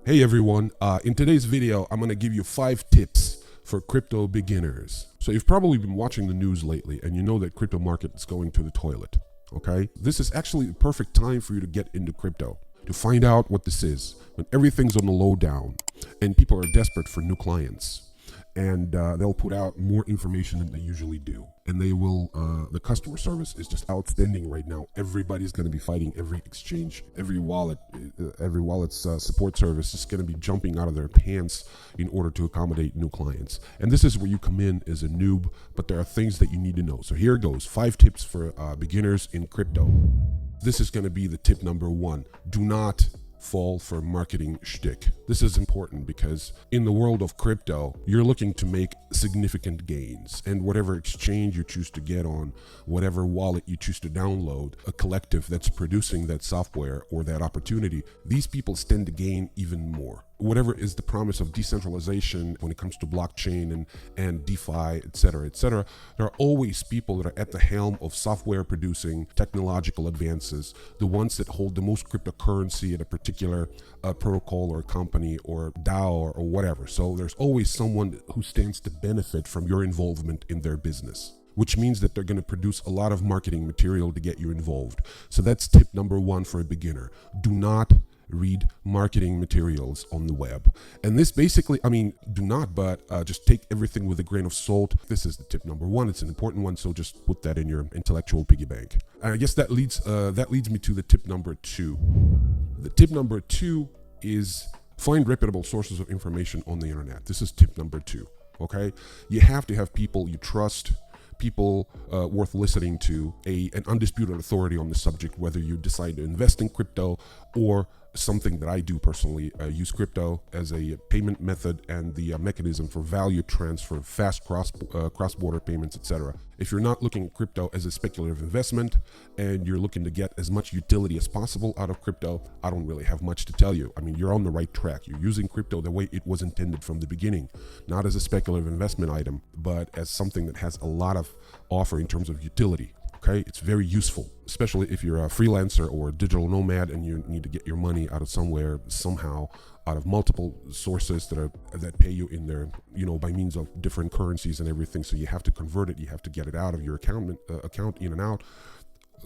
Hey everyone, in today's video, I'm going to give you 5 tips for crypto beginners. So you've probably been watching the news lately and you know that crypto market is going to the toilet, okay? This is actually the perfect time for you to get into crypto, to find out what this is, when everything's on the low down and people are desperate for new clients. And they'll put out more information than they usually do. And they will, the customer service is just outstanding right now. Everybody's going to be fighting every exchange, every wallet's support service is going to be jumping out of their pants in order to accommodate new clients. And this is where you come in as a noob, but there are things that you need to know. So here it goes, 5 tips for beginners in crypto. This is going to be the tip number 1. Do not fall for marketing shtick. This is important because in the world of crypto, you're looking to make significant gains, and whatever exchange you choose to get on, whatever wallet you choose to download, a collective that's producing that software or that opportunity, these people stand to gain even more. Whatever is the promise of decentralization when it comes to blockchain and DeFi, etc., there are always people that are at the helm of software producing technological advances, the ones that hold the most cryptocurrency at a particular protocol or company or DAO or whatever. So there's always someone who stands to benefit from your involvement in their business, which means that they're going to produce a lot of marketing material to get you involved. So that's tip number 1 for a beginner. Do not read marketing materials on the web. And this basically, do not, but just take everything with a grain of salt. This is the tip number 1. It's an important one, so just put that in your intellectual piggy bank. And I guess that leads me to the tip number 2. The tip number 2 is find reputable sources of information on the internet. This is tip number 2. Okay, you have to have people you trust, people worth listening to, an undisputed authority on the subject, whether you decide to invest in crypto or something that I do personally, use crypto as a payment method and the mechanism for value transfer, fast cross-border payments, etc. If you're not looking at crypto as a speculative investment and you're looking to get as much utility as possible out of crypto, I don't really have much to tell you. You're on the right track. You're using crypto the way it was intended from the beginning, not as a speculative investment item, but as something that has a lot of offer in terms of utility. Okay, it's very useful, especially if you're a freelancer or a digital nomad and you need to get your money out of somewhere, somehow, out of multiple sources that pay you in their, by means of different currencies and everything. So you have to convert it, you have to get it out of your account in and out.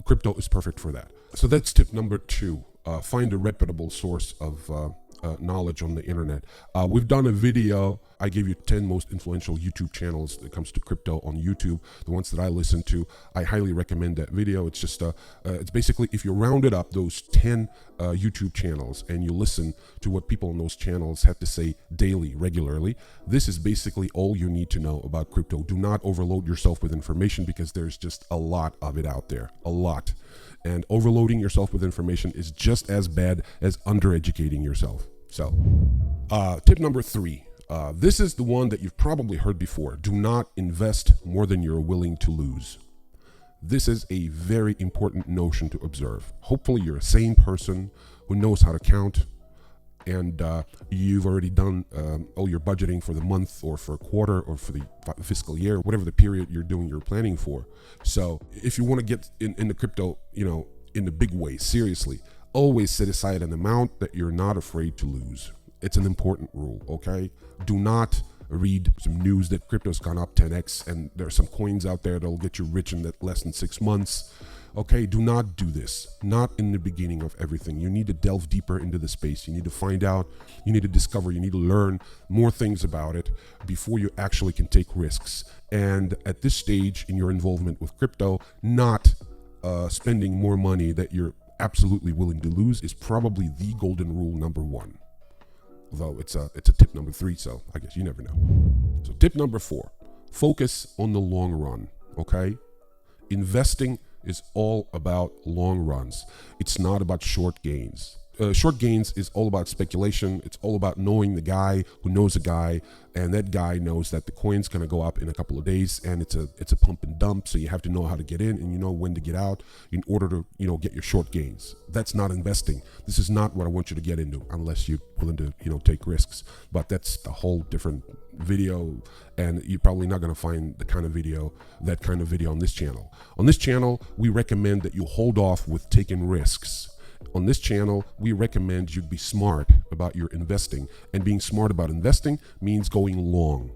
Crypto is perfect for that. So that's tip number 2. Find a reputable source of knowledge on the internet. We've done a video. I gave you 10 most influential YouTube channels that comes to crypto on YouTube, the ones that I listen to. I highly recommend that video. It's just it's basically, if you rounded up those 10 YouTube channels and you listen to what people on those channels have to say daily, regularly, this is basically all you need to know about crypto. Do not overload yourself with information because there's just a lot of it out there, a lot. And overloading yourself with information is just as bad as undereducating yourself. So, tip number 3. This is the one that you've probably heard before. Do not invest more than you're willing to lose. This is a very important notion to observe. Hopefully you're a sane person who knows how to count, and you've already done all your budgeting for the month or for a quarter or for the fiscal year, whatever the period you're doing your planning for. So if you want to get into crypto, in the big way, seriously, always set aside an amount that you're not afraid to lose. It's an important rule, okay? Do not read some news that crypto's gone up 10x and there are some coins out there that'll get you rich in less than 6 months. Okay, do not do this. Not in the beginning of everything. You need to delve deeper into the space. You need to find out, you need to discover, you need to learn more things about it before you actually can take risks. And at this stage in your involvement with crypto, not spending more money that you're absolutely willing to lose is probably the golden rule number 1. Although it's a tip number 3, so I guess you never know. So tip number 4, focus on the long run, okay? Investing is all about long runs. It's not about short gains. Short gains is all about speculation. It's all about knowing the guy who knows a guy, and that guy knows that the coin's going to go up in a couple of days, and it's a pump and dump. So you have to know how to get in and you know when to get out in order to get your short gains. That's not investing. This is not what I want you to get into unless you're willing to take risks. But that's a whole different video, and you're probably not going to find that kind of video on this channel. On this channel, we recommend that you hold off with taking risks On this channel, we recommend you be smart about your investing. And being smart about investing means going long,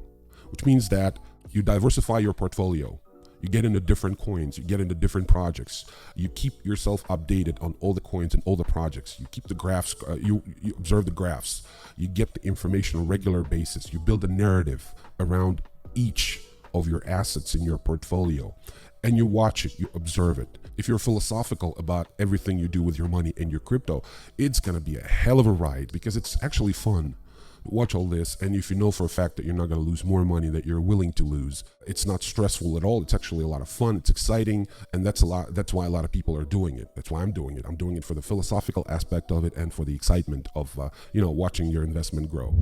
which means that you diversify your portfolio. You get into different coins, you get into different projects. You keep yourself updated on all the coins and all the projects. You keep the graphs, you observe the graphs. You get the information on a regular basis. You build a narrative around each of your assets in your portfolio. And you watch it, you observe it. If you're philosophical about everything you do with your money and your crypto, it's gonna be a hell of a ride because it's actually fun. Watch all this, and if you know for a fact that you're not going to lose more money that you're willing to lose, it's not stressful at all. It's actually a lot of fun. It's exciting, and that's why a lot of people are doing it. That's why I'm doing it. I'm doing it for the philosophical aspect of it and for the excitement of watching your investment grow.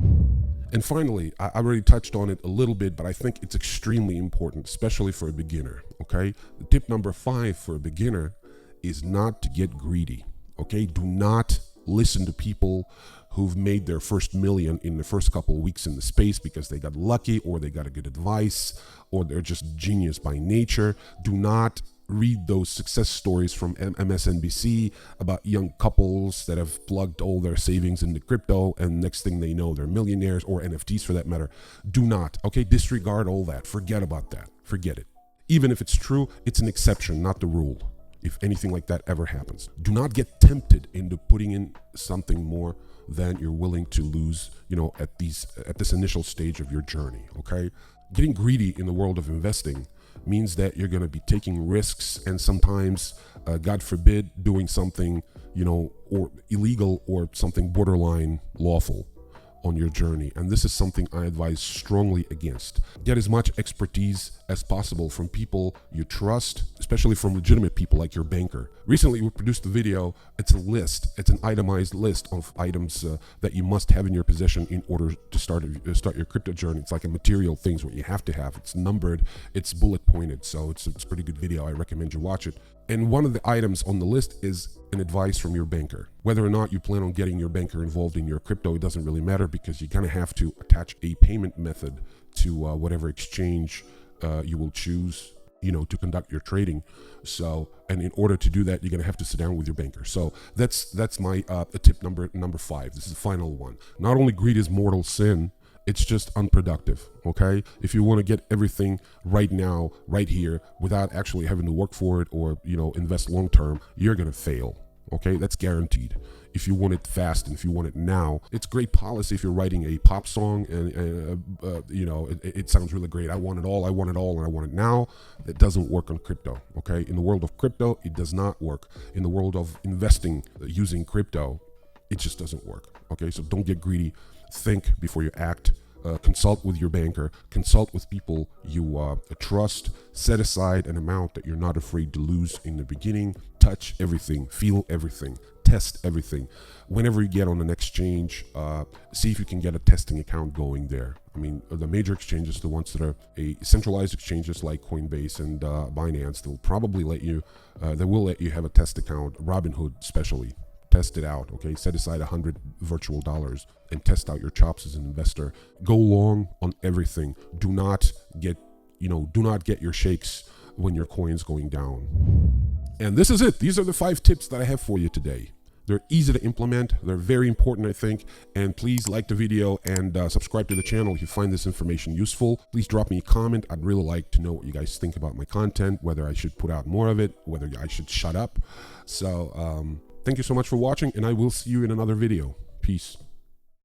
And finally, I already touched on it a little bit, but I think it's extremely important, especially for a beginner. Okay, tip number 5 for a beginner is not to get greedy. Okay, do not listen to people who've made their first million in the first couple of weeks in the space because they got lucky or they got a good advice or they're just genius by nature. Do not read those success stories from MSNBC about young couples that have plugged all their savings into crypto and next thing they know they're millionaires, or NFTs for that matter. Do not. Okay, disregard all that. Forget about that. Forget it. Even if it's true, it's an exception, not the rule. If anything like that ever happens, do not get tempted into putting in something more than you're willing to lose, at this initial stage of your journey. Okay, getting greedy in the world of investing means that you're going to be taking risks and sometimes, God forbid, doing something, or illegal or something borderline lawful on your journey. And this is something I advise strongly against. Get as much expertise as possible from people you trust, especially from legitimate people like your banker. Recently, we produced a video. It's a list. It's an itemized list of items that you must have in your possession in order to start your crypto journey. It's like a material things what you have to have. It's numbered. It's bullet pointed. So it's a pretty good video. I recommend you watch it. And one of the items on the list is an advice from your banker. Whether or not you plan on getting your banker involved in your crypto, it doesn't really matter because you're going to have to attach a payment method to whatever exchange you will choose, to conduct your trading. So, and in order to do that, you're going to have to sit down with your banker. So that's my tip number 5. This is the final one. Not only greed is mortal sin, it's just unproductive. Okay, if you want to get everything right now, right here, without actually having to work for it or invest long term, you're gonna fail. Okay, that's guaranteed. If you want it fast and if you want it now, it's great policy if you're writing a pop song and it sounds really great. I want it all, and I want it now. That doesn't work on crypto. Okay, in the world of crypto, it does not work. In the world of investing using crypto, it just doesn't work. Okay, so don't get greedy. Think before you act. Consult with your banker. Consult with people you trust. Set aside an amount that you're not afraid to lose in the beginning. Touch everything. Feel everything. Test everything. Whenever you get on an exchange, see if you can get a testing account going there. I mean, the major exchanges, the ones that are centralized exchanges like Coinbase and Binance, they'll probably let you. They will let you have a test account. Robinhood, especially. Test it out. Okay, set aside $100 virtual dollars and test out your chops as an investor. Go long on everything. Do not get your shakes when your coin's going down. And this is it. These are the 5 tips that I have for you today. They're easy to implement. They're very important, I think. And please like the video and subscribe to the channel if you find this information useful. Please drop me a comment. I'd really like to know what you guys think about my content, whether I should put out more of it, whether I should shut up. So, thank you so much for watching, and I will see you in another video. Peace.